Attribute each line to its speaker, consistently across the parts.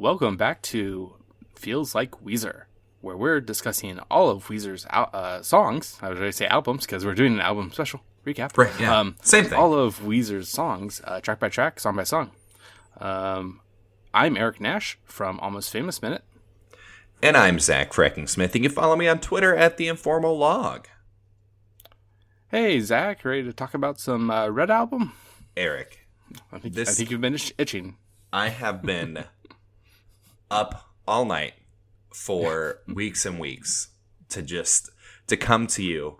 Speaker 1: welcome back to Feels Like Weezer, where we're discussing all of Weezer's songs. I was going to say albums because we're doing an album special recap.
Speaker 2: Right, yeah. Same thing.
Speaker 1: All of Weezer's songs, track by track, song by song. I'm Eric Nash from Almost Famous Minute.
Speaker 2: And I'm Zach Fracking Smith. You can follow me on Twitter at The Informal Log.
Speaker 1: Hey, Zach, ready to talk about some Red Album?
Speaker 2: Eric.
Speaker 1: I think you've been itching.
Speaker 2: I have been up all night for weeks and weeks to come to you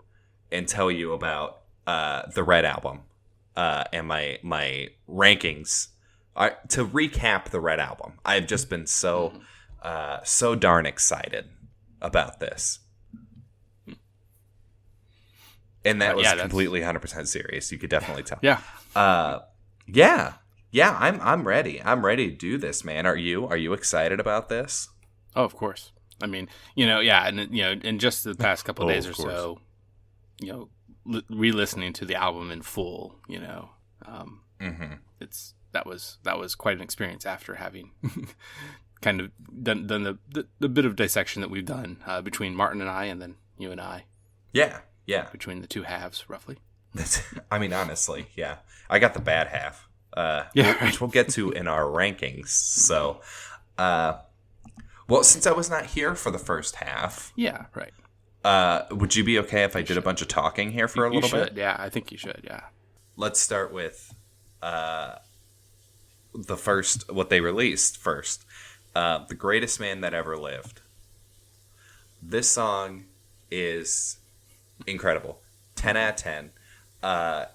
Speaker 2: and tell you about the Red Album and my rankings. To recap the Red Album, I've just been so darn excited about this. And that was completely 100% serious. You could definitely tell.
Speaker 1: Yeah.
Speaker 2: Yeah, I'm ready. I'm ready to do this, man. Are you? Are you excited about this?
Speaker 1: Oh, of course. I mean, in just the past couple of days or so, re-listening to the album in full, that was quite an experience after having kind of done the bit of dissection that we've done between Martin and I, and then you and I.
Speaker 2: Yeah.
Speaker 1: Between the two halves, roughly.
Speaker 2: I mean, honestly, yeah. I got the bad half, which we'll get to in our rankings. So, well, since I was not here for the first half.
Speaker 1: Yeah, right.
Speaker 2: Would you be okay if I did a bunch of talking here for a little bit?
Speaker 1: Yeah, I think you should, yeah.
Speaker 2: Let's start with what they released first. The Greatest Man That Ever Lived. This song is incredible. 10 out of 10.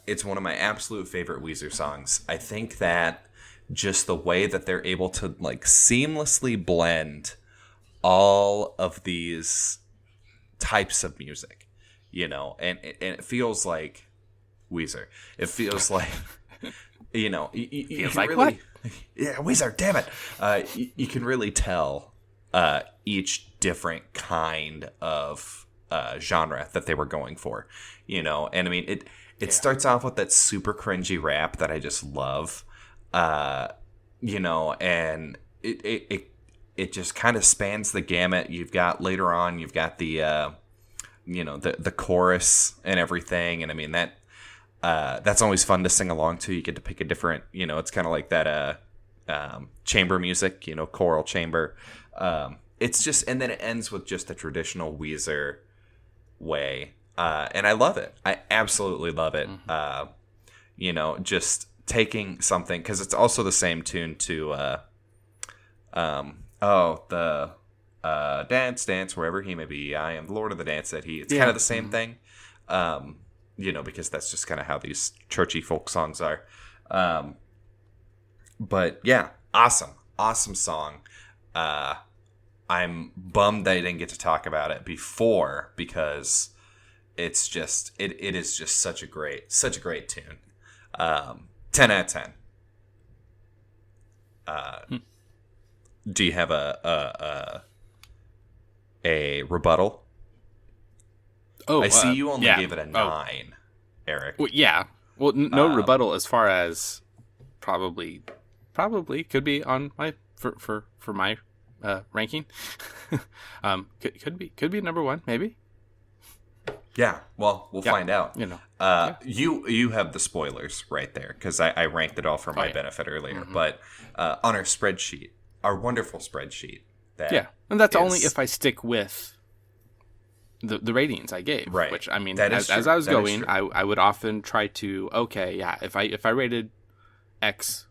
Speaker 2: It's one of my absolute favorite Weezer songs. I think that just the way that they're able to seamlessly blend all of these types of music, and it feels like Weezer. It feels like,
Speaker 1: feels like
Speaker 2: really,
Speaker 1: what?
Speaker 2: Yeah, Weezer, damn it. You can really tell each different kind of genre that they were going for, and I mean it starts off with that super cringy rap that I just love, and it just kind of spans the gamut. You've got later on, you've got the the chorus and everything, and I mean that's always fun to sing along to. You get to pick a different, it's kind of like that chamber music, choral chamber. It's just, and then it ends with just a traditional Weezer way, and I love it. I absolutely love it. Just taking something, because it's also the same tune to the dance wherever he may be, I am the Lord of the Dance that he. It's kind of the same thing, because that's just kind of how these churchy folk songs are. But yeah, awesome song. I'm bummed that I didn't get to talk about it before, because it's just it is just such a great tune. 10 out of 10. Do you have a rebuttal?
Speaker 1: Oh,
Speaker 2: I see you only gave it a 9, Eric.
Speaker 1: Well, yeah. Well, no rebuttal as far as probably could be on my for my ranking. Could be number 1, maybe.
Speaker 2: Yeah, well, we'll find out. You have the spoilers right there, because I ranked it all for my benefit earlier. But on our spreadsheet, our wonderful spreadsheet,
Speaker 1: and that's only if I stick with the ratings I gave.
Speaker 2: Right.
Speaker 1: Which, I mean,
Speaker 2: as
Speaker 1: I was going, I would often try to if I rated X,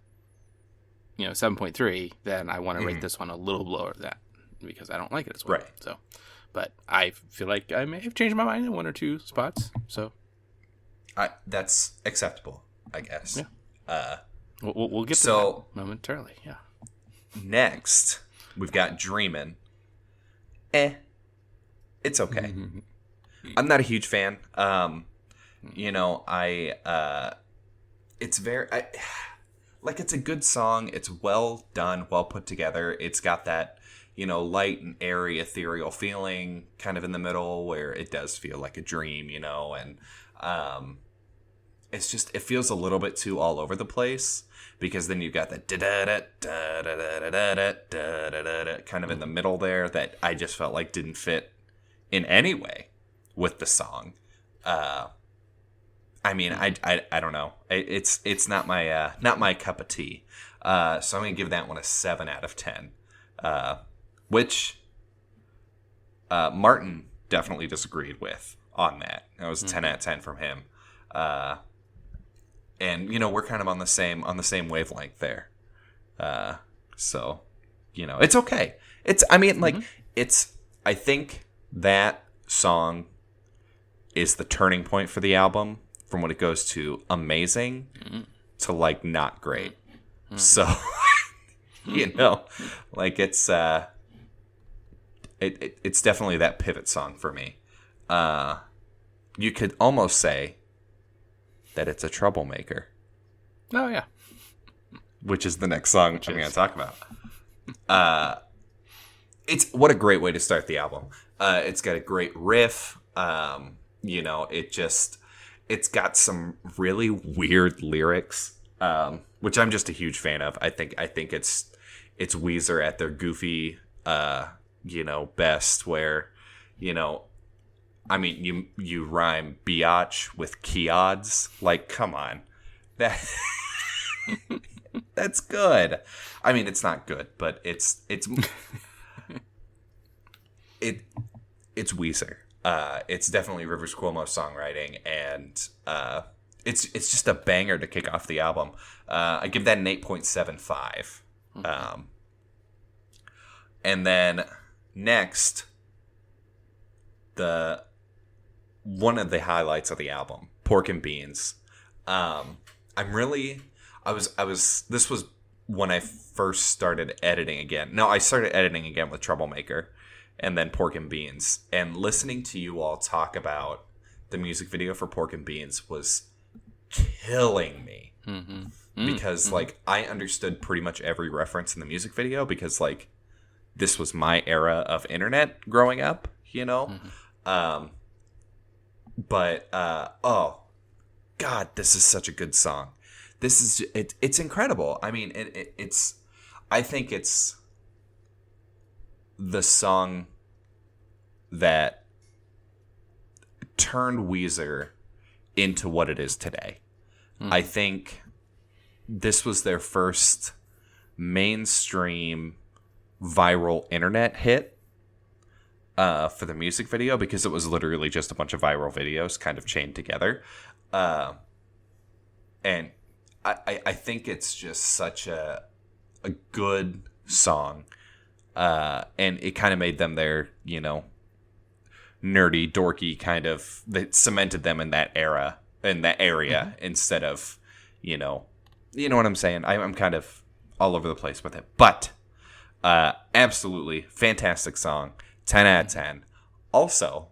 Speaker 1: 7.3, then I want to rate this one a little lower than that, because I don't like it as well.
Speaker 2: Right.
Speaker 1: So, but I feel like I may have changed my mind in 1 or 2 spots. So,
Speaker 2: that's acceptable, I guess.
Speaker 1: Yeah. We'll get to that momentarily. Yeah.
Speaker 2: Next, we've got Dreamin'. It's okay. I'm not a huge fan. It's very it's a good song. It's well done, well put together. It's got that, light and airy, ethereal feeling kind of in the middle, where it does feel like a dream, and it's just it feels a little bit too all over the place, because then you've got the kind of in the middle there that I just felt like didn't fit in any way with the song. I mean, I don't know. It's not my cup of tea. So I'm gonna give that one a 7 out of 10. Which Martin definitely disagreed with on that. That was a 10 out of 10 from him. And we're kind of on the same wavelength there. So it's okay. I think that song is the turning point for the album, from when it goes to amazing to like not great. So like it's definitely that pivot song for me. You could almost say that it's a troublemaker.
Speaker 1: Oh yeah.
Speaker 2: Which is the next song I'm going to talk about. It's what a great way to start the album. It's got a great riff. It's got some really weird lyrics, which I'm just a huge fan of. I think it's Weezer at their goofy, best, where, I mean, you rhyme biatch with key odds. Like, come on. That's good. I mean, it's not good, but it's Weezer. It's definitely Rivers Cuomo songwriting, and it's just a banger to kick off the album. I give that an 8.75. And then next, one of the highlights of the album, Pork and Beans. This was when I first started editing again. No, I started editing again with Troublemaker and then Pork and Beans. And listening to you all talk about the music video for Pork and Beans was killing me. Because, like, I understood pretty much every reference in the music video, because, like, this was my era of internet growing up, But, oh, God, this is such a good song. It's incredible. I mean, I think it's the song that turned Weezer into what it is today. I think this was their first mainstream viral internet hit for the music video, because it was literally just a bunch of viral videos kind of chained together. And I think it's just such a good song. And it kind of made them their, nerdy, dorky kind of, that cemented them in that era, in that area, instead of, you know what I'm saying? I'm kind of all over the place with it. But absolutely fantastic song. 10 out of 10. Also,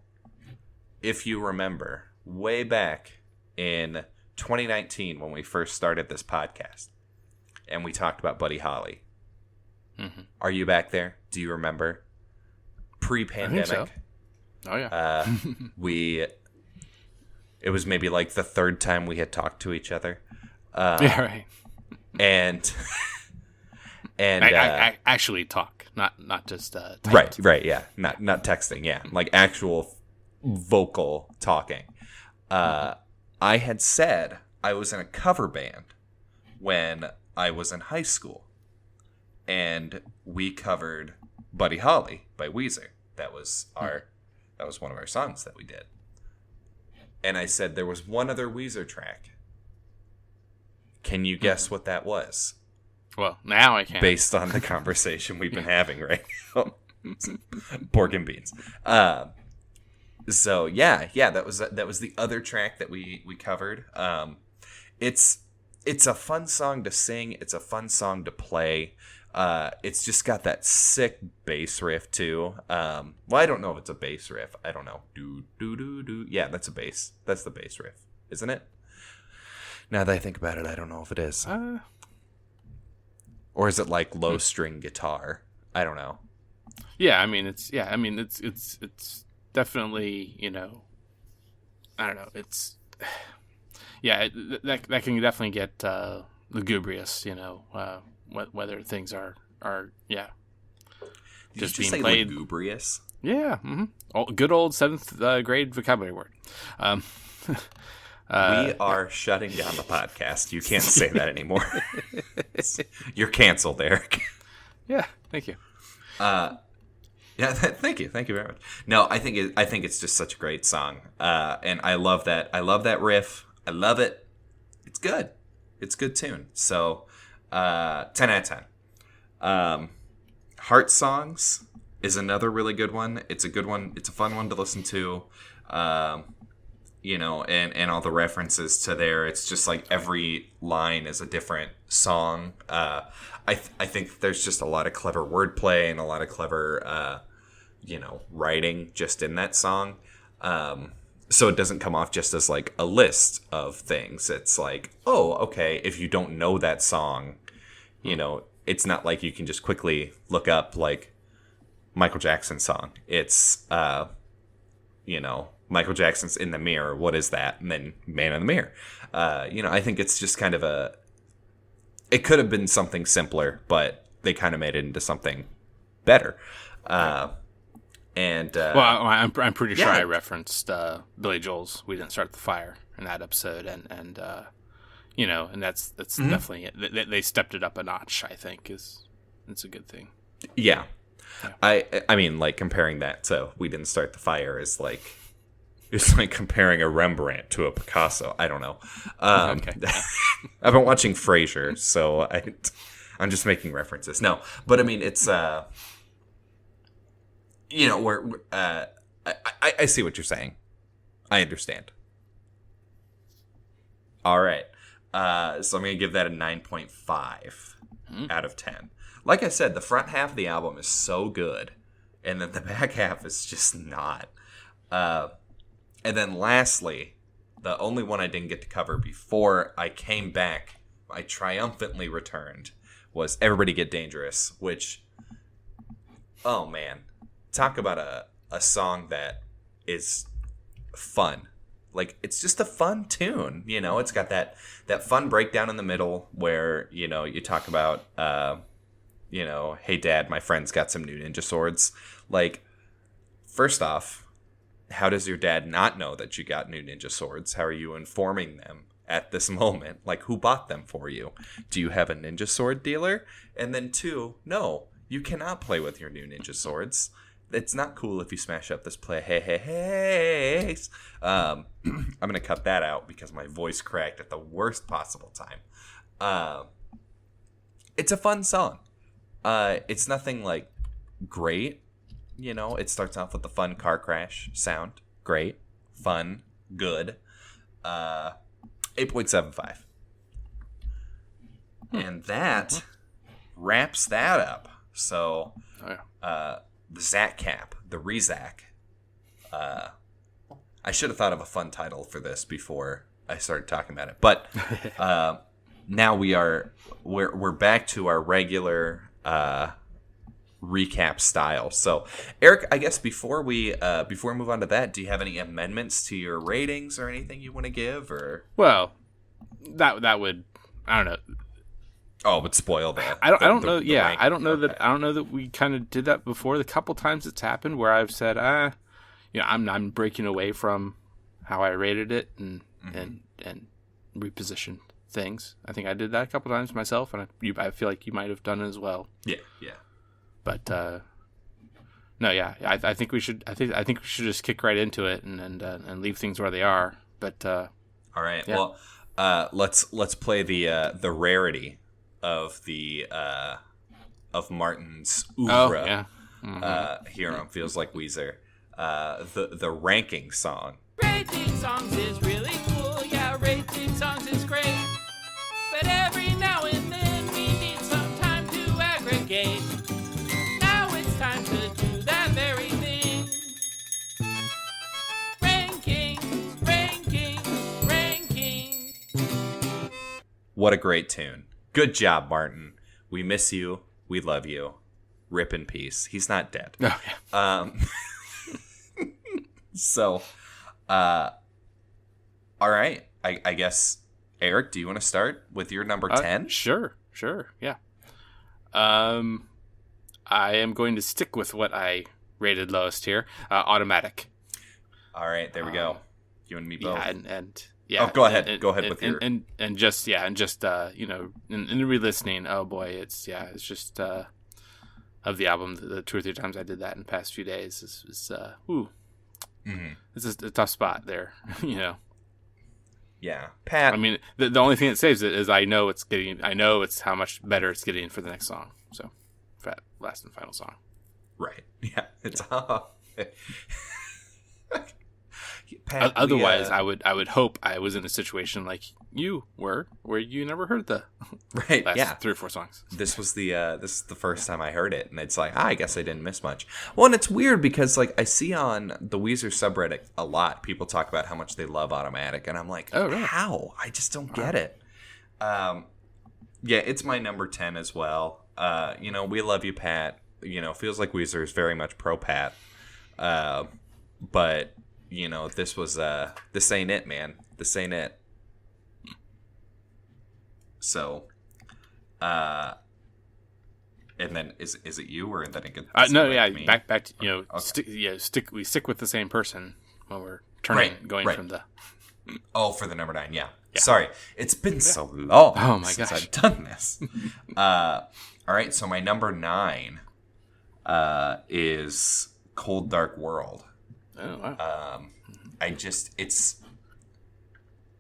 Speaker 2: if you remember, way back in 2019 when we first started this podcast and we talked about Buddy Holly. Are you back there? Do you remember? Pre-pandemic.
Speaker 1: I think so. Oh yeah.
Speaker 2: It was maybe like the third time we had talked to each other.
Speaker 1: Yeah, right.
Speaker 2: And
Speaker 1: I actually talk, not just typed.
Speaker 2: Right, yeah, not texting, yeah, like actual vocal talking. I had said I was in a cover band when I was in high school, and we covered Buddy Holly by Weezer. That was one of our songs that we did. And I said there was one other Weezer track. Can you guess what that was?
Speaker 1: Well, now I can.
Speaker 2: Based on the conversation we've been having right now. Pork and Beans. So yeah, that was the other track that we covered. It's a fun song to sing. It's a fun song to play. It's just got that sick bass riff too. Well, I don't know if it's a bass riff. I don't know. Do do do do. Yeah, that's a bass. That's the bass riff, isn't it? Now that I think about it, I don't know if it is. Or is it like low string guitar? I don't know.
Speaker 1: Yeah, I mean it's definitely, I don't know. It's yeah, that can definitely get lugubrious, whether things are yeah,
Speaker 2: Did
Speaker 1: just
Speaker 2: you just
Speaker 1: being
Speaker 2: say
Speaker 1: played.
Speaker 2: lugubrious?
Speaker 1: Yeah, good old 7th grade vocabulary word. Um,
Speaker 2: We are shutting down the podcast. You can't say that anymore. You're canceled, Eric.
Speaker 1: yeah, thank you.
Speaker 2: Yeah, thank you very much. No, I think it's just such a great song, and I love that. I love that riff. I love it. It's good. It's a good tune. So, 10 out of 10. Heart Songs is another really good one. It's a good one. It's a fun one to listen to. And all the references to there. It's just like every line is a different song. I think there's just a lot of clever wordplay and a lot of clever, writing just in that song. So it doesn't come off just as like a list of things. It's like, oh, okay, if you don't know that song, it's not like you can just quickly look up like Michael Jackson's song. It's, Michael Jackson's In the Mirror. What is that? And then Man in the Mirror. I think it's just kind of it could have been something simpler, but they kind of made it into something better.
Speaker 1: Well, I'm pretty sure I referenced Billy Joel's "We Didn't Start the Fire" in that episode, and that's definitely it. They stepped it up a notch. I think it's a good thing.
Speaker 2: Yeah. I mean, like comparing that to "We Didn't Start the Fire" is like. It's like comparing a Rembrandt to a Picasso. I don't know.
Speaker 1: Okay.
Speaker 2: I've been watching Frasier, so I'm just making references. No, but I mean, it's I see what you're saying. I understand. All right. So I'm gonna give that a 9.5 out of 10. Like I said, the front half of the album is so good, and then the back half is just not. And then lastly, the only one I didn't get to cover before I came back, I triumphantly returned, was Everybody Get Dangerous, which, oh man, talk about a song that is fun. Like, it's just a fun tune, it's got that fun breakdown in the middle where, you talk about, hey dad, my friend's got some new ninja swords. Like, first off, how does your dad not know that you got new ninja swords? How are you informing them at this moment? Like, who bought them for you? Do you have a ninja sword dealer? And then 2, no, you cannot play with your new ninja swords. It's not cool if you smash up this play. Hey. I'm going to cut that out because my voice cracked at the worst possible time. It's a fun song. It's nothing like great. It starts off with the fun car crash sound. Great. Fun. Good. 8.75. And that wraps that up. So, the Zach Cap, the Rezac. I should have thought of a fun title for this before I started talking about it. But now we're back to our regular recap style. So, Eric, I guess before we move on to that, do you have any amendments to your ratings or anything you want to give? Or
Speaker 1: that would, I don't know.
Speaker 2: Oh, but spoil that.
Speaker 1: I don't know. Yeah, I don't know that we kind of did that before. The couple times it's happened where I've said, I'm breaking away from how I rated it and repositioned things. I think I did that a couple times myself, and I feel like you might have done it as well.
Speaker 2: Yeah.
Speaker 1: But no, yeah, I think we should. I think we should just kick right into it and leave things where they are. But
Speaker 2: all right, yeah. Well, let's play the rarity of the of Martin's oeuvre.
Speaker 1: Oh, yeah.
Speaker 2: Here on Feels Like Weezer, the ranking song.
Speaker 3: Rating songs is really cool. Yeah, rating songs is great. But every now and then we need some time to aggregate. Time to do that very thing. Rankings.
Speaker 2: What a great tune. Good job, Martin. We miss you. We love you. Rip in peace. He's not dead.
Speaker 1: Oh, yeah.
Speaker 2: So, all right. I guess, Eric, do you want to start with your number 10?
Speaker 1: Sure, yeah. I am going to stick with what I rated lowest here. Automatic.
Speaker 2: All right, there we go. You and me both.
Speaker 1: Yeah, and yeah.
Speaker 2: Oh, go ahead. Go ahead with your
Speaker 1: and just in the re-listening. Oh boy, it's just of the album. The 2 or 3 times I did that in the past few days is This is a tough spot there.
Speaker 2: Yeah, Pat.
Speaker 1: I mean, the only thing that saves it is I know it's how much better it's getting for the next song. So, for that last and final song.
Speaker 2: Right. Yeah. It's
Speaker 1: Pat, otherwise, I would hope I was in a situation like you were, where you never heard the last 3 or 4 songs.
Speaker 2: This is the first time I heard it, and it's like, I guess I didn't miss much. Well, and it's weird because like I see on the Weezer subreddit a lot people talk about how much they love Automatic, and I'm like, oh, really? How? I just don't get it. Yeah, it's my number 10 as well. We love you, Pat. Feels like Weezer is very much pro Pat, but. This was this ain't it, man. This ain't it. So, and then is it you or then it gets
Speaker 1: no, yeah, me? back to okay. stick with the same person when we're turning from the.
Speaker 2: Oh, for the number 9, yeah. Sorry, it's been so long since I've done this. All right, so my number 9 is Cold Dark World.
Speaker 1: Oh, wow.
Speaker 2: It's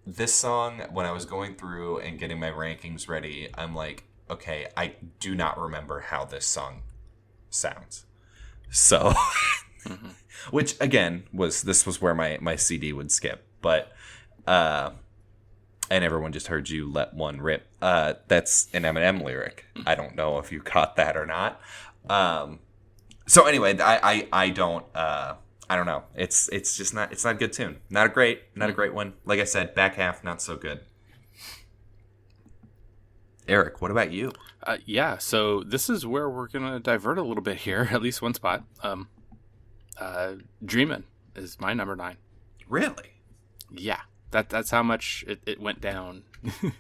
Speaker 2: this song, when I was going through and getting my rankings ready, I'm like, okay, I do not remember how this song sounds. So, which again was where my CD would skip, but, and everyone just heard you let one rip. That's an Eminem lyric. I don't know if you caught that or not. So anyway, I don't know. It's just not. It's not a good tune. Not a great one. Like I said, back half not so good. Eric, what about you?
Speaker 1: Yeah. So this is where we're gonna divert a little bit here, at least one spot. Dreamin' is my number 9.
Speaker 2: Really?
Speaker 1: Yeah. That's how much it went down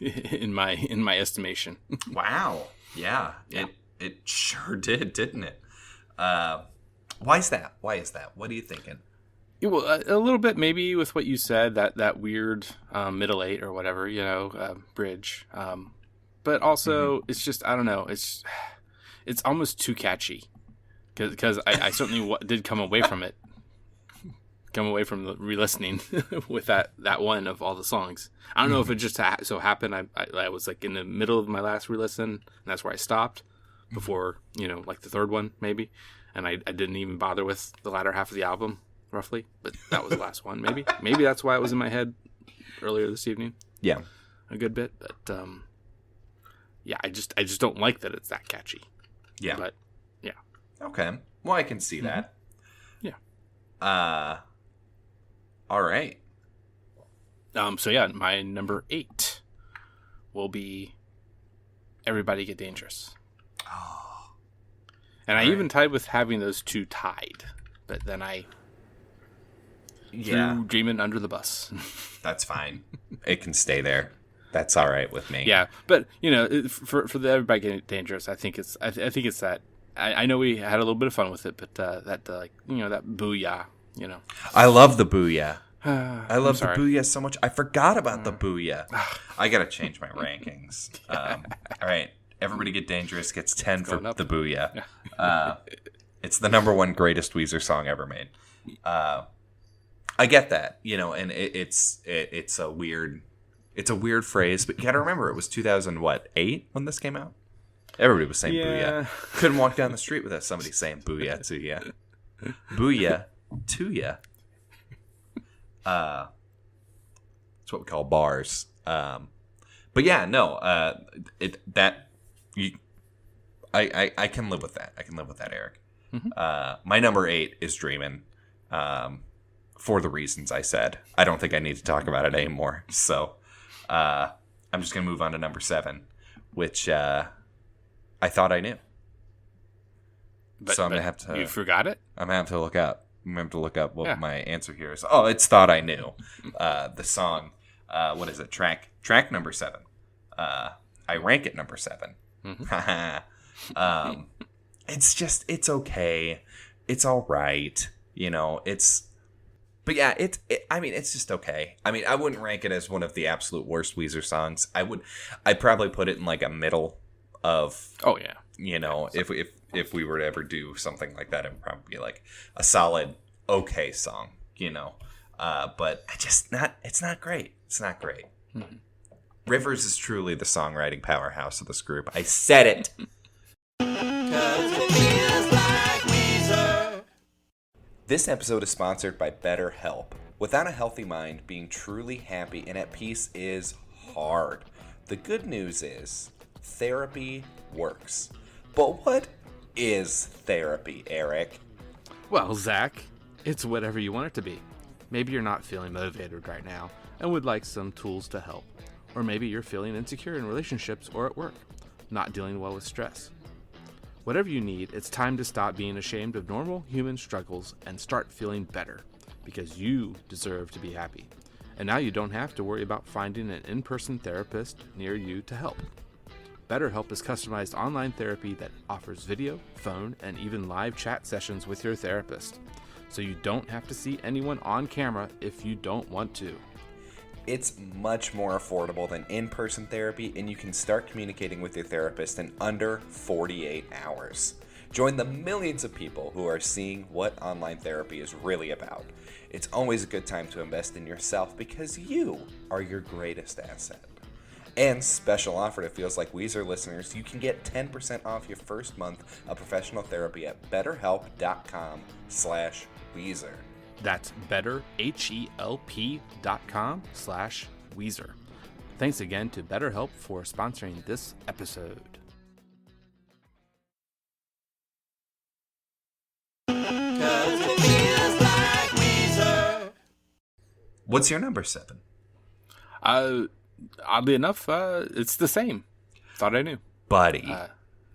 Speaker 1: in my estimation.
Speaker 2: Wow. Yeah. It sure did, didn't it? Why is that? What are you thinking?
Speaker 1: Well, a little bit maybe with what you said, that weird middle 8 or whatever, bridge. But also, it's just, I don't know, it's almost too catchy. Because I certainly did come away from the re-listening with that one of all the songs. I don't know if it just so happened I was like in the middle of my last re-listen, and that's where I stopped before, like the third one maybe. And I didn't even bother with the latter half of the album, roughly. But that was the last one, maybe. Maybe that's why it was in my head earlier this evening.
Speaker 2: Yeah.
Speaker 1: A good bit. But, yeah, I just don't like that it's that catchy.
Speaker 2: Yeah.
Speaker 1: But, yeah.
Speaker 2: Okay. Well, I can see that.
Speaker 1: Yeah.
Speaker 2: All right.
Speaker 1: So, yeah, my number 8 will be Everybody Get Dangerous.
Speaker 2: Oh.
Speaker 1: And I even tied with having those 2 tied, but then I threw Dreamin' under the bus.
Speaker 2: That's fine. It can stay there. That's all right with me.
Speaker 1: Yeah, but for the Everybody Get Dangerous, I think it's that. I know we had a little bit of fun with it, but that that booyah.
Speaker 2: I love the booyah. I love the booyah so much. I forgot about the booyah. I gotta change my rankings. All right. Everybody Get Dangerous gets 10 for the booyah. It's the number 1 greatest Weezer song ever made. I get that, and it's a weird phrase, but you gotta remember it was 2008 when this came out. Everybody was saying booyah. Couldn't walk down the street without somebody saying booyah to ya. Booyah to ya. That's what we call bars. But yeah, no, I can live with that. I can live with that, Eric. Mm-hmm. My number 8 is Dreamin', for the reasons I said. I don't think I need to talk about it anymore. So I'm just going to move on to number 7, which I thought I knew. So I'm going to have to...
Speaker 1: You forgot it?
Speaker 2: I'm going to have to look up. I'm going to have to look up what my answer here is. Oh, it's Thought I Knew, the song. What is it? Track number 7. I rank it number 7. Mm-hmm. It's okay. It's all right. But yeah, it's just okay. I mean, I wouldn't rank it as one of the absolute worst Weezer songs. I'd probably put it in like a middle of.
Speaker 1: Oh yeah.
Speaker 2: If we were to ever do something like that, it would probably be like a solid okay song. But it's not great. It's not great. Mm-hmm. Rivers is truly the songwriting powerhouse of this group. I said it. 'Cause it feels like Weezer. This episode is sponsored by BetterHelp. Without a healthy mind, being truly happy and at peace is hard. The good news is therapy works. But what is therapy, Eric?
Speaker 1: Well, Zach, it's whatever you want it to be. Maybe you're not feeling motivated right now and would like some tools to help. Or maybe you're feeling insecure in relationships or at work, not dealing well with stress. Whatever you need, it's time to stop being ashamed of normal human struggles and start feeling better, because you deserve to be happy. And now you don't have to worry about finding an in-person therapist near you to help. BetterHelp is customized online therapy that offers video, phone, and even live chat sessions with your therapist. So you don't have to see anyone on camera if you don't want to.
Speaker 2: It's much more affordable than in-person therapy, and you can start communicating with your therapist in under 48 hours. Join the millions of people who are seeing what online therapy is really about. It's always a good time to invest in yourself because you are your greatest asset. And special offer to Feels Like Weezer listeners, you can get 10% off your first month of professional therapy at betterhelp.com/Weezer.
Speaker 1: That's betterhelp.com/Weezer. Thanks again to BetterHelp for sponsoring this episode.
Speaker 2: What's your number 7?
Speaker 1: Oddly enough, it's the same. Thought I knew.
Speaker 2: Buddy.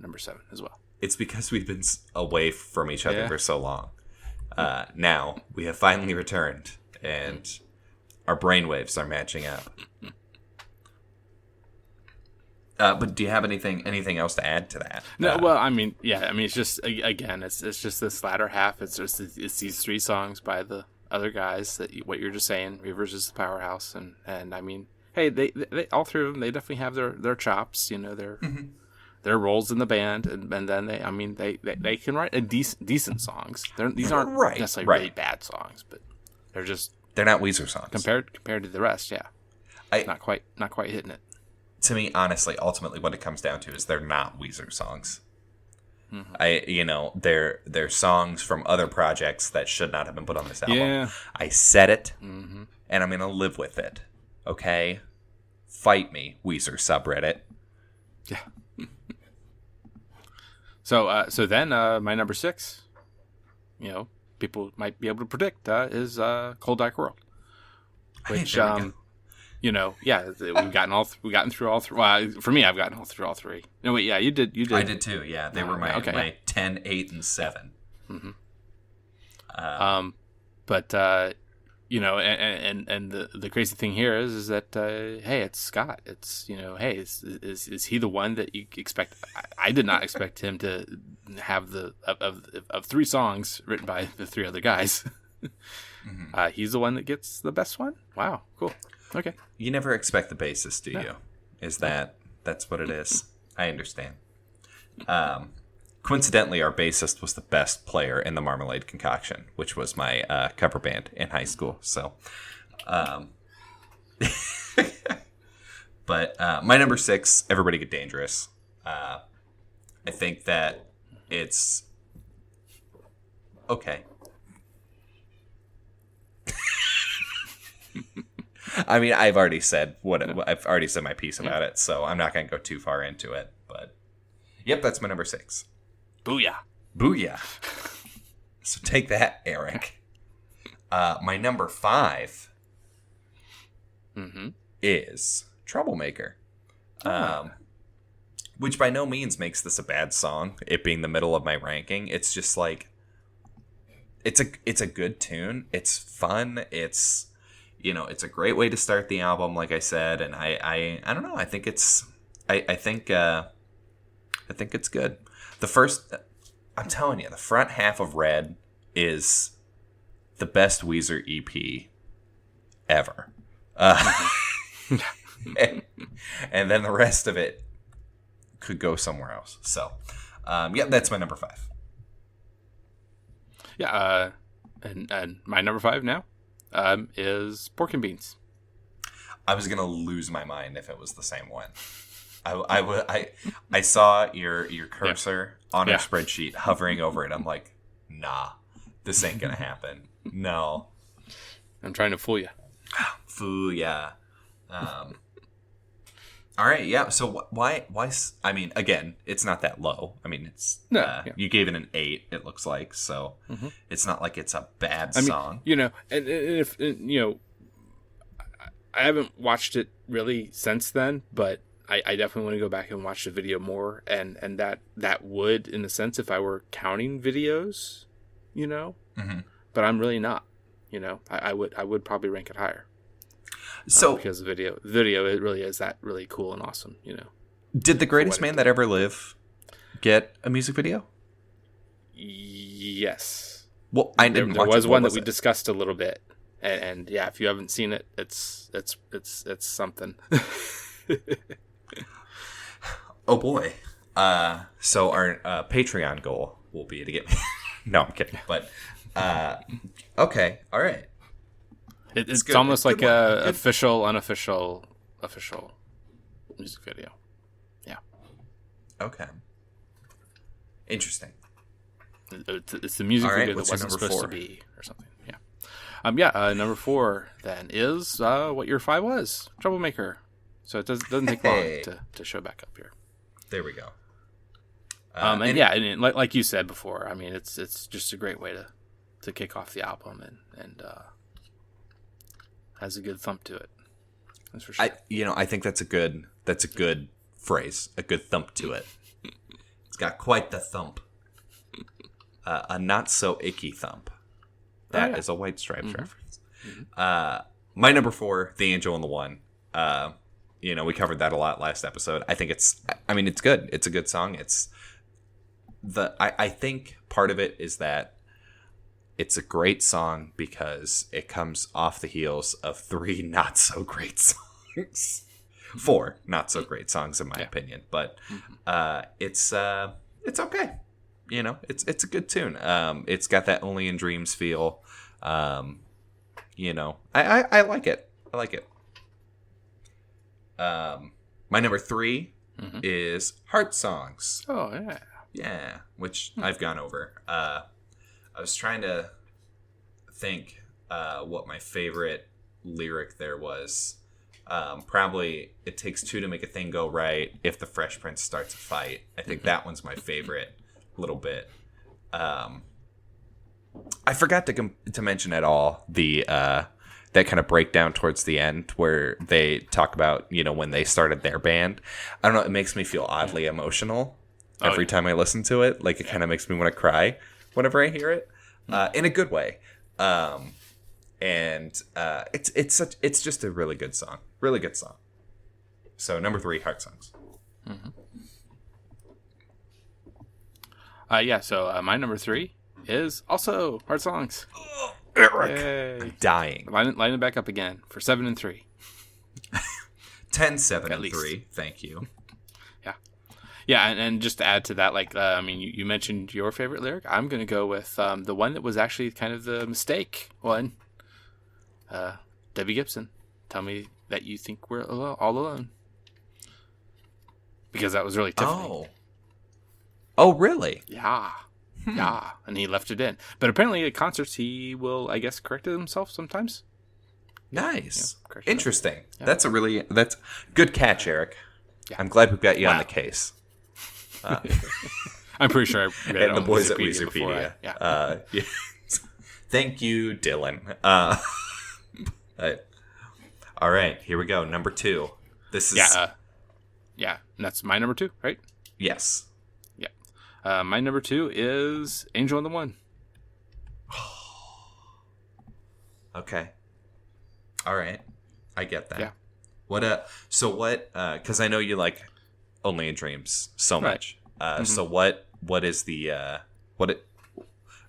Speaker 1: Number 7 as well.
Speaker 2: It's because we've been away from each other for so long. Now we have finally returned, and our brainwaves are matching up. But do you have anything else to add to that?
Speaker 1: No. Well, I mean, it's just again, it's just this latter half. It's these 3 songs by the other guys what you're just saying. Rivers is the powerhouse, and I mean, hey, they all 3 of them, they definitely have their chops. Their roles in the band, and then they can write decent songs. These aren't necessarily really bad songs, but they're
Speaker 2: not Weezer songs
Speaker 1: compared to the rest. Yeah, not quite hitting it.
Speaker 2: To me, honestly, ultimately, what it comes down to is they're not Weezer songs. Mm-hmm. They're songs from other projects that should not have been put on this album.
Speaker 1: Yeah.
Speaker 2: I said it, and I'm gonna live with it. Okay, fight me, Weezer subreddit.
Speaker 1: Yeah. So then my number 6, people might be able to predict is Cold Dark World, which we've gotten through all 3. Well, for me, I've gotten through all 3. No, wait, yeah, you did.
Speaker 2: I did too. Yeah, they were my 10, 8, and 7.
Speaker 1: Mm-hmm. And the crazy thing here is that hey, it's Scott. It's hey, is he the one that you expect? I did not expect him to have of 3 songs written by the 3 other guys. Mm-hmm. He's the one that gets the best one. Wow, cool. Okay.
Speaker 2: You never expect the bassist, do you? That's what it is? I understand. Coincidentally, our bassist was the best player in the Marmalade Concoction, which was my cover band in high school. So, but my number 6, Everybody Get Dangerous. I think that it's okay. I mean, I've already said my piece about it, so I'm not going to go too far into it. But yep, that's my number 6. Booyah. So take that, Eric. My number 5 is Troublemaker. Which by no means makes this a bad song, it being the middle of my ranking. It's just like it's a good tune. It's fun. It's it's a great way to start the album, like I said, and I don't know. I think it's good. I'm telling you, the front half of Red is the best Weezer EP ever. And then the rest of it could go somewhere else. So, that's my number 5.
Speaker 1: Yeah, and my number 5 now is Pork and Beans.
Speaker 2: I was gonna lose my mind if it was the same one. I saw your cursor on our spreadsheet hovering over it. I'm like, nah, this ain't gonna happen. No,
Speaker 1: I'm trying to fool you.
Speaker 2: Foo, yeah. All right, yeah. So why? I mean, again, it's not that low. I mean, it's you gave it an 8. It looks like so. It's not like it's a bad song.
Speaker 1: And if I haven't watched it really since then, but I definitely want to go back and watch the video more, and that would, in a sense, if I were counting videos, but I'm really not. I would probably rank it higher.
Speaker 2: So
Speaker 1: because the video, it really is that really cool and awesome.
Speaker 2: Did The Greatest Man That Ever Live get a music video?
Speaker 1: Yes.
Speaker 2: Well, I didn't.
Speaker 1: There was one that we discussed a little bit, and yeah, if you haven't seen it, it's something.
Speaker 2: Oh boy. So our Patreon goal will be to get. No, I'm kidding. But okay, all right.
Speaker 1: It's almost like a official, unofficial, official music video. Yeah.
Speaker 2: Okay. Interesting.
Speaker 1: It's the music video that wasn't supposed to be, or something. Yeah. Number 4 then is what your 5 was, Troublemaker. So it doesn't take long to show back up here.
Speaker 2: There we go.
Speaker 1: And like you said before, I mean, it's just a great way to kick off the album and has a good thump to it. That's for sure.
Speaker 2: I think that's a good phrase, a good thump to it. It's got quite the thump. A not so icky thump. That is a White Stripes reference. My number 4, The Angel and the One. We covered that a lot last episode. I think it's good. It's a good song. I think part of it is that it's a great song because it comes off the heels of 3 not so great songs. 4 not so great songs in my opinion, but it's okay. It's a good tune. It's got that Only in Dreams feel. I like it. I like it. My number 3 is Heart Songs.
Speaker 1: Oh yeah.
Speaker 2: Yeah, which I've gone over. I was trying to think what my favorite lyric there was. Probably it takes 2 to make a thing go right. If the Fresh Prince starts a fight, I think that one's my favorite little bit. I forgot to mention at all the that kind of breakdown towards the end where they talk about when they started their band. I don't know. It makes me feel oddly emotional every time I listen to it. Like it kind of makes me want to cry whenever I hear it, in a good way. It's just a really good song. Really good song. So number 3, Heart Songs.
Speaker 1: So my number 3 is also Heart Songs.
Speaker 2: Oh, Eric,
Speaker 1: yay.
Speaker 2: I'm dying.
Speaker 1: Line it back up again for 7 and 3.
Speaker 2: 10, 7, and 3. Thank you.
Speaker 1: Yeah, and just to add to that, you mentioned your favorite lyric. I'm going to go with the one that was actually kind of the mistake one. Debbie Gibson, tell me that you think we're all alone. Because that was really Tiffany.
Speaker 2: Oh, really?
Speaker 1: Yeah. Yeah, and he left it in. But apparently at concerts, he will, I guess, correct himself sometimes.
Speaker 2: Nice. Interesting. Yeah. That's good catch, Eric. Yeah. I'm glad we've got you on the case.
Speaker 1: I'm pretty sure I read it
Speaker 2: on the boys at Weezerpedia.
Speaker 1: Yeah.
Speaker 2: Thank you, Dylan. All right, here we go. Number 2. This is
Speaker 1: and that's my number 2, right?
Speaker 2: Yes.
Speaker 1: Yeah. My number 2 is Angel and the One.
Speaker 2: Okay. All right, I get that.
Speaker 1: Yeah.
Speaker 2: Because I know you like Only in Dreams so much. So what is the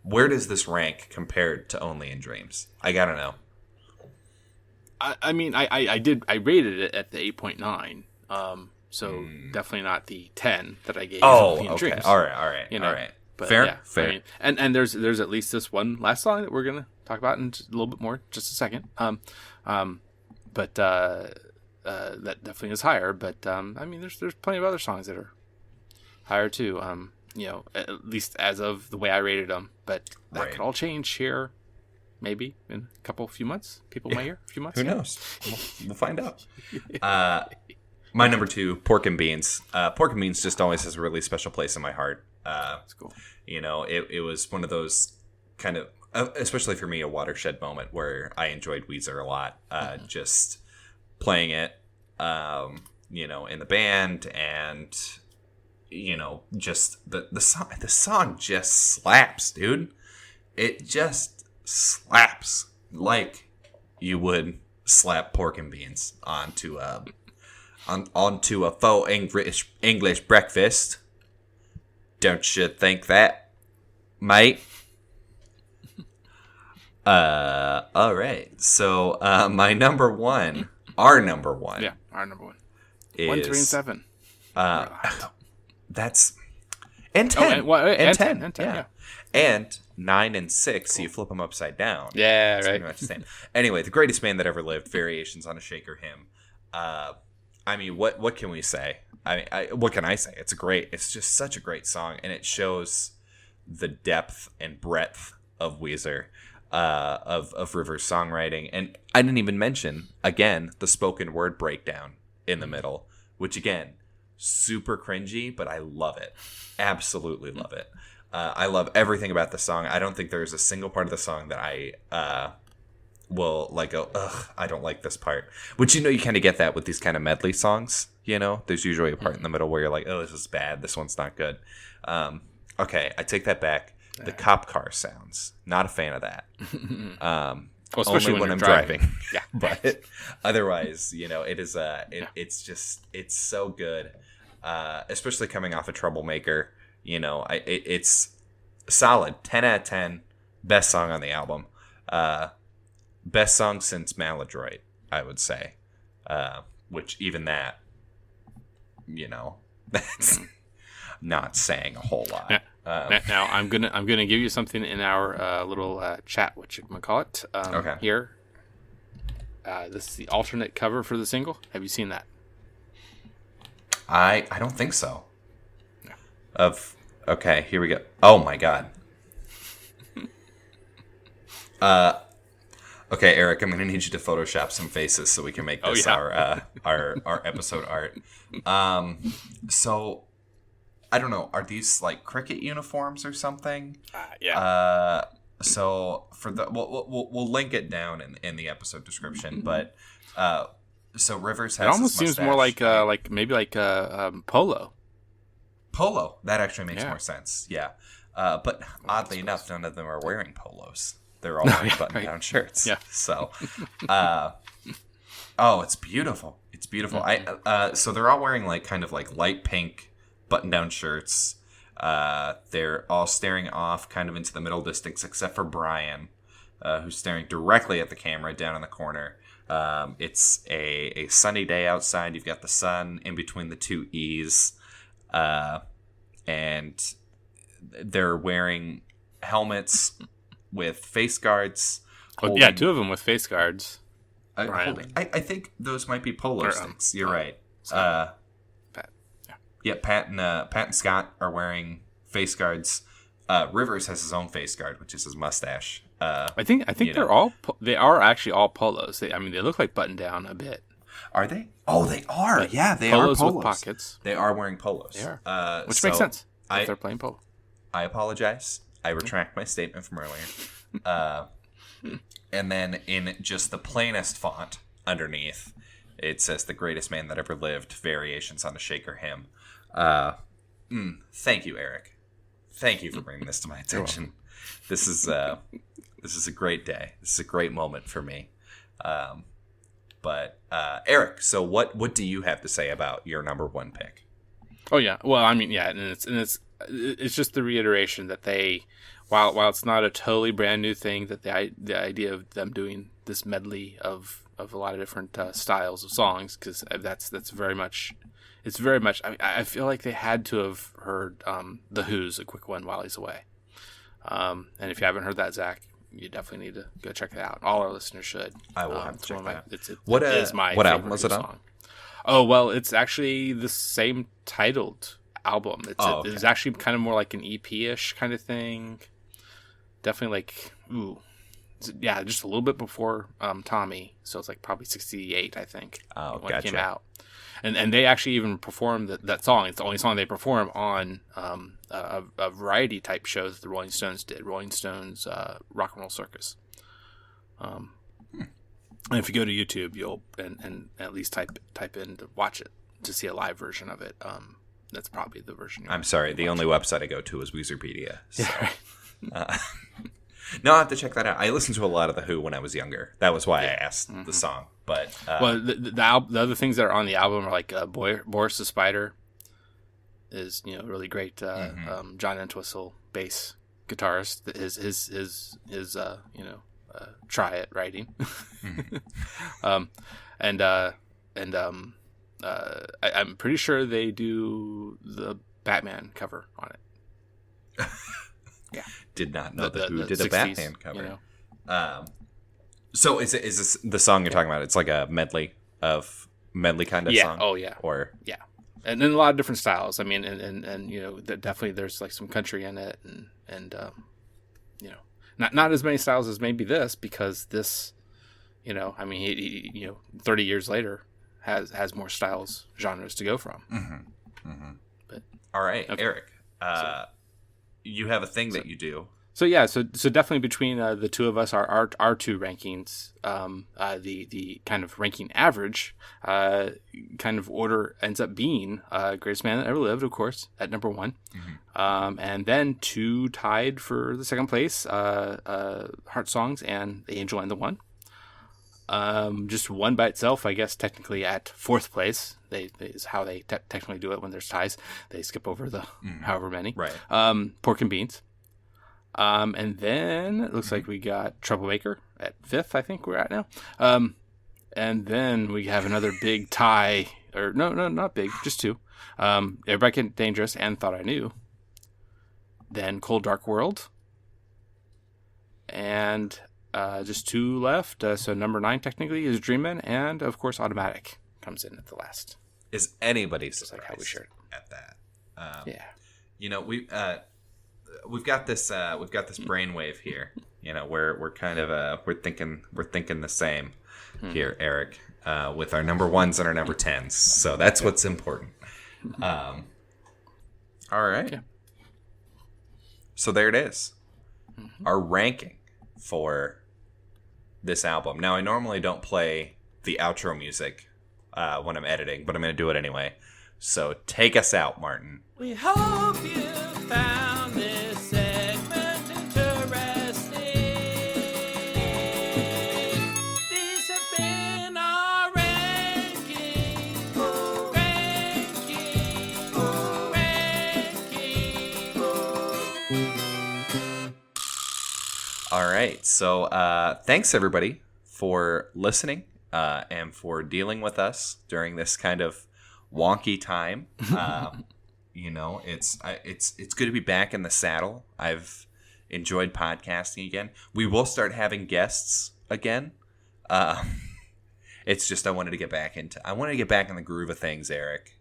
Speaker 2: where does this rank compared to Only in Dreams? I gotta know.
Speaker 1: I mean, I rated it at the 8.9. So definitely not the 10 that I gave.
Speaker 2: Oh,
Speaker 1: Only in
Speaker 2: okay.
Speaker 1: Dreams.
Speaker 2: All right.
Speaker 1: You know,
Speaker 2: all right.
Speaker 1: But
Speaker 2: Fair,
Speaker 1: yeah,
Speaker 2: fair.
Speaker 1: I mean, and there's at least this one last song that we're gonna talk about in just a little bit more, just a second. But that definitely is higher. But I mean, there's plenty of other songs that are higher too. You know, at least as of the way I rated them. But that could all change here, maybe in a few months. People might hear a few months.
Speaker 2: Who knows? We'll find out. My number 2, Pork and Beans. Pork and Beans just always has a really special place in my heart.
Speaker 1: That's cool.
Speaker 2: You know, it was one of those kind of, especially for me, a watershed moment where I enjoyed Weezer a lot. Just playing it, you know, in the band, and you know, just the song just slaps, dude. It just slaps like you would slap pork and beans onto a faux English breakfast. Don't you think that, mate? All right. So my number one, our number one.
Speaker 1: Yeah, our number one.
Speaker 2: Is,
Speaker 1: 1, 3, and 7.
Speaker 2: That's and 10.
Speaker 1: And 10. Yeah.
Speaker 2: And 9 and 6, so you flip them upside down.
Speaker 1: Yeah,
Speaker 2: That's
Speaker 1: right.
Speaker 2: pretty much the same. Anyway, The Greatest Man That Ever Lived, Variations on a Shaker Hymn. I mean, what can we say? What can I say? It's just such a great song, and it shows the depth and breadth of Weezer, of Rivers' songwriting. And I didn't even mention, again, the spoken word breakdown in the middle, which, again, super cringy, but I love it. Absolutely love it. I love everything about the song. I don't think there's a single part of the song that I will like go, ugh, I don't like this part. Which, you know, you kind of get that with these kind of medley songs, you know? There's usually a part in the middle where you're like, oh, this is bad. This one's not good. Okay, I take that back. The cop car sounds. Not a fan of that.
Speaker 1: Well, especially
Speaker 2: only when I'm
Speaker 1: driving.
Speaker 2: Yeah. But otherwise, you know, it is it's just, it's so good. Especially coming off a Troublemaker, you know, it's solid. 10 out of 10. Best song on the album. Best song since Maladroit, I would say. Which even that, you know, that's not saying a whole lot.
Speaker 1: Yeah. Now I'm gonna give you something in our little chat, what you can call it.
Speaker 2: Okay.
Speaker 1: Here, this is the alternate cover for the single. Have you seen that?
Speaker 2: I don't think so.
Speaker 1: No.
Speaker 2: Okay, here we go. Oh my god. Okay, Eric, I'm gonna need you to Photoshop some faces so we can make this our episode art. So I don't know. Are these like cricket uniforms or something?
Speaker 1: Yeah.
Speaker 2: So for the we'll link it down in the episode description. But so Rivers has.
Speaker 1: It almost seems more like polo.
Speaker 2: Polo. That actually makes more sense. Yeah. But oddly enough, none of them are wearing polos. They're all wearing button-down shirts. Yeah. So, it's beautiful. It's beautiful.
Speaker 1: Mm-hmm.
Speaker 2: So they're all wearing like kind of like light pink button-down shirts. They're all staring off kind of into the middle distance, except for Brian, who's staring directly at the camera down in the corner. It's a sunny day outside. You've got the sun in between the two E's, and they're wearing helmets with face guards.
Speaker 1: Yeah, 2 of them with face guards.
Speaker 2: I think those might be polo sticks. You're right.
Speaker 1: Pat.
Speaker 2: Yeah, Pat and Scott are wearing face guards. Rivers has his own face guard, which is his mustache.
Speaker 1: I think they are actually all polos. They look like button down a bit.
Speaker 2: Are they? Oh, they are.
Speaker 1: But
Speaker 2: yeah, they
Speaker 1: polos
Speaker 2: are polos
Speaker 1: with pockets.
Speaker 2: They are wearing polos.
Speaker 1: They are. Which makes sense if they're playing polo.
Speaker 2: I apologize. I retract my statement from earlier. And then in just the plainest font underneath, it says "The Greatest Man That Ever Lived," Variations on a Shaker Hymn. Thank you, Eric. Thank you for bringing this to my attention. This is a great day. This is a great moment for me. But Eric, so what do you have to say about your number one pick?
Speaker 1: Oh yeah, well I mean yeah, and it's just the reiteration that they, while it's not a totally brand new thing, that the idea of them doing this medley of a lot of different styles of songs, because that's very much. It's very much. I feel like they had to have heard the Who's "A Quick One While He's Away," and if you haven't heard that, Zach, you definitely need to go check it out. All our listeners should.
Speaker 2: I will have to check that.
Speaker 1: It is my
Speaker 2: what album was it on?
Speaker 1: Song. Oh well, it's actually the same titled album.
Speaker 2: Okay.
Speaker 1: It's actually kind of more like an EP-ish kind of thing. Definitely like yeah, just a little bit before Tommy, so it's like probably 68, I think, when it came out. And they actually even performed that song. It's the only song they perform on a variety type shows that the Rolling Stones did. Rolling Stones Rock and Roll Circus. And if you go to YouTube, you'll and at least type in to watch it to see a live version of it. That's probably the version.
Speaker 2: I'm sorry, the only website I go to is Weezerpedia. So.
Speaker 1: Yeah, right.
Speaker 2: No, I have to check that out. I listened to a lot of The Who when I was younger. That was why I asked the song. But
Speaker 1: well, the other things that are on the album are like Boris the Spider is really great. John Entwistle, bass guitarist, his try it writing. I'm pretty sure they do the Batman cover on it. Yeah,
Speaker 2: did not know that Who did
Speaker 1: 60s,
Speaker 2: a Batman cover. So is this the song you're talking about? It's like a medley kind of song.
Speaker 1: Oh yeah.
Speaker 2: Or
Speaker 1: yeah, and then a lot of different styles. I mean, and definitely there's like some country in it, and not as many styles as maybe this, because this, I mean, he 30 years later has more styles, genres to go from. But
Speaker 2: all right, okay. Eric, you have a thing that you do.
Speaker 1: So yeah, so definitely between the two of us, our two rankings, the kind of ranking average, kind of order ends up being Greatest Man That Ever Lived, of course, at number one, and then two tied for the second place, Heart Songs and The Angel and the One. Just one by itself, I guess, technically at fourth place. Is how they technically do it when there's ties. They skip over the however many.
Speaker 2: Right.
Speaker 1: Pork and Beans. And then it looks like we got Troublemaker at fifth, I think we're at now. And then we have another big tie, or no, not big, just two. Everybody Get Dangerous and Thought I Knew. Then Cold Dark World. And just two left. So number 9 technically is Dreamin', and of course Automatic comes in at the last.
Speaker 2: Is anybody surprised
Speaker 1: like how we shared
Speaker 2: at that?
Speaker 1: Yeah.
Speaker 2: We've got this brainwave here. We're kind of we're thinking the same here, Eric, with our number 1s and our number 10s. So that's what's important. All right. Yeah. So there it is. Our ranking for this album. Now, I normally don't play the outro music when I'm editing, but I'm going to do it anyway. So take us out, Martin.
Speaker 3: We hope you found this segment interesting. These have been our rankings.
Speaker 2: All right. So thanks, everybody, for listening and for dealing with us during this kind of wonky time. It's good to be back in the saddle. I've enjoyed podcasting again. We will start having guests again. It's just I wanted to get back in the groove of things, Eric.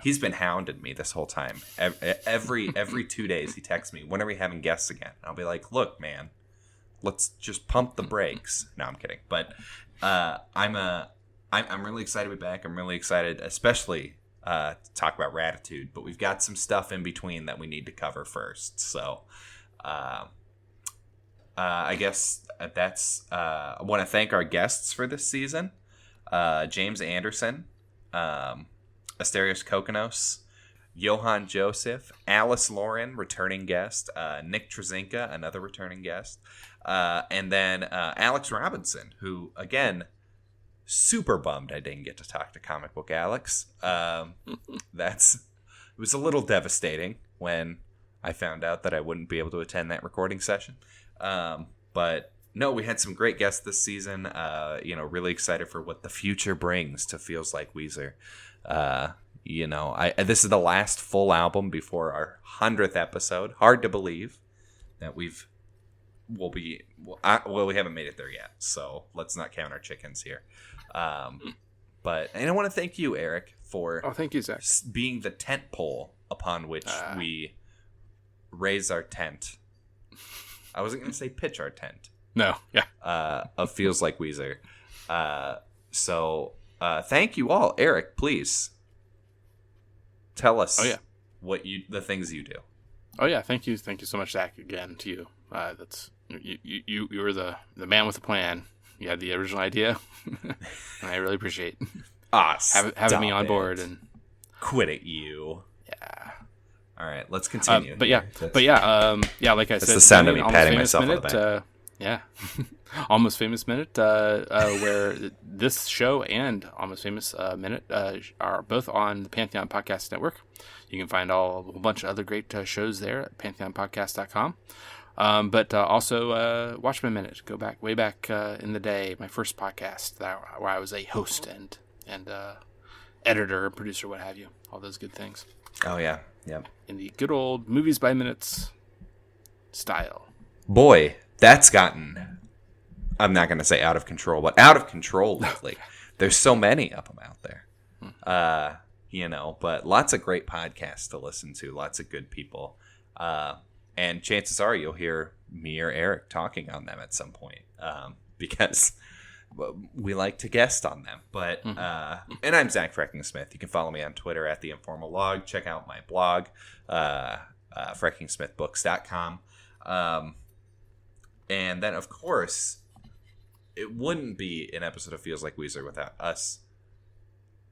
Speaker 2: He's been hounding me this whole time. Every 2 days he texts me, when are we having guests again? I'll be like, look, man, let's just pump the brakes. No, I'm kidding. But I'm really excited to be back. I'm really excited, especially to talk about Raditude. But we've got some stuff in between that we need to cover first. So I guess that's I want to thank our guests for this season. James Anderson, Asterios Kokkinos, Johann Joseph, Alice Lauren, returning guest, Nick Trzynka, another returning guest, and then Alex Robinson, who, again, super bummed I didn't get to talk to Comic Book Alex. It was a little devastating when I found out that I wouldn't be able to attend that recording session. But no, we had some great guests this season. Really excited for what the future brings to Feels Like Weezer. This is the last full album before our 100th episode. Hard to believe that we haven't made it there yet, so let's not count our chickens here. But I want to thank you, Eric, for
Speaker 1: thank you, Zach,
Speaker 2: being the tent pole upon which we raise our tent. I wasn't going to say pitch our tent.
Speaker 1: No, yeah.
Speaker 2: Of Feels Like Weezer. Thank you all. Eric, please tell us the things you do.
Speaker 1: Oh yeah, thank you so much, Zach. Again, to you. That's you were the man with the plan. You had the original idea, and I really appreciate having me on board. And
Speaker 2: quit it, you.
Speaker 1: Yeah.
Speaker 2: All right, let's continue.
Speaker 1: Like I said,
Speaker 2: the sound of me patting myself on the back.
Speaker 1: Yeah. Almost Famous Minute, where this show and Almost Famous Minute are both on the Pantheon Podcast Network. You can find a bunch of other great shows there at pantheonpodcast.com. But also Watchmen Minute. Go back way back in the day, my first podcast where I was a host and editor, producer, what have you. All those good things.
Speaker 2: Oh, yeah. Yep.
Speaker 1: In the good old Movies by Minutes style.
Speaker 2: Boy, that's gotten, I'm not going to say out of control, but out of control lately. There's so many of them out there. But lots of great podcasts to listen to, lots of good people. And chances are you'll hear me or Eric talking on them at some point because we like to guest on them. But and I'm Zach Freckingsmith. You can follow me on Twitter at The Informal Log. Check out my blog, FreckingsmithBooks.com. And then, of course, it wouldn't be an episode of Feels Like Weezer without us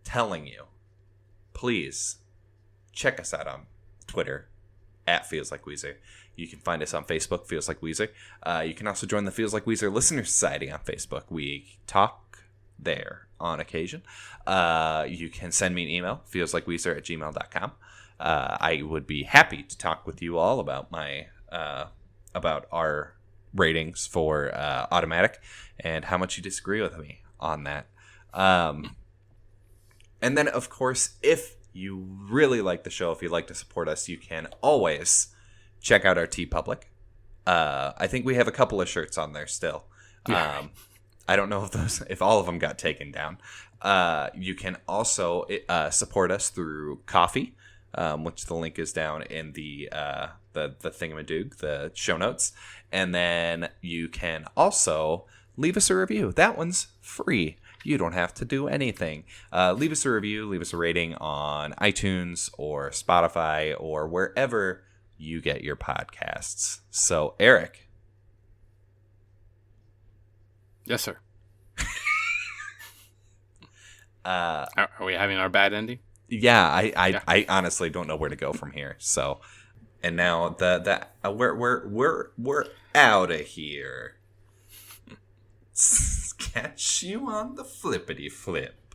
Speaker 2: telling you, please check us out on Twitter at Feels Like Weezer. You can find us on Facebook, Feels Like Weezer. You can also join the Feels Like Weezer Listener Society on Facebook. We talk there on occasion. You can send me an email, feelslikeweezer@gmail.com. I would be happy to talk with you all about about our ratings for Automatic and how much you disagree with me on that. And then, of course, if you really like the show, if you'd like to support us, you can always check out our TeePublic. I think we have a couple of shirts on there still. I don't know if all of them got taken down. You can also support us through Ko-fi, which the link is down in the thingamadoog, the show notes. And then you can also leave us a review. That one's free. You don't have to do anything. Leave us a review, leave us a rating on iTunes or Spotify or wherever you get your podcasts. So, Eric.
Speaker 1: Yes, sir. Are we having our bad ending?
Speaker 2: Yeah, I honestly don't know where to go from here. So, and now we're out of here. Catch you on the flippity flip.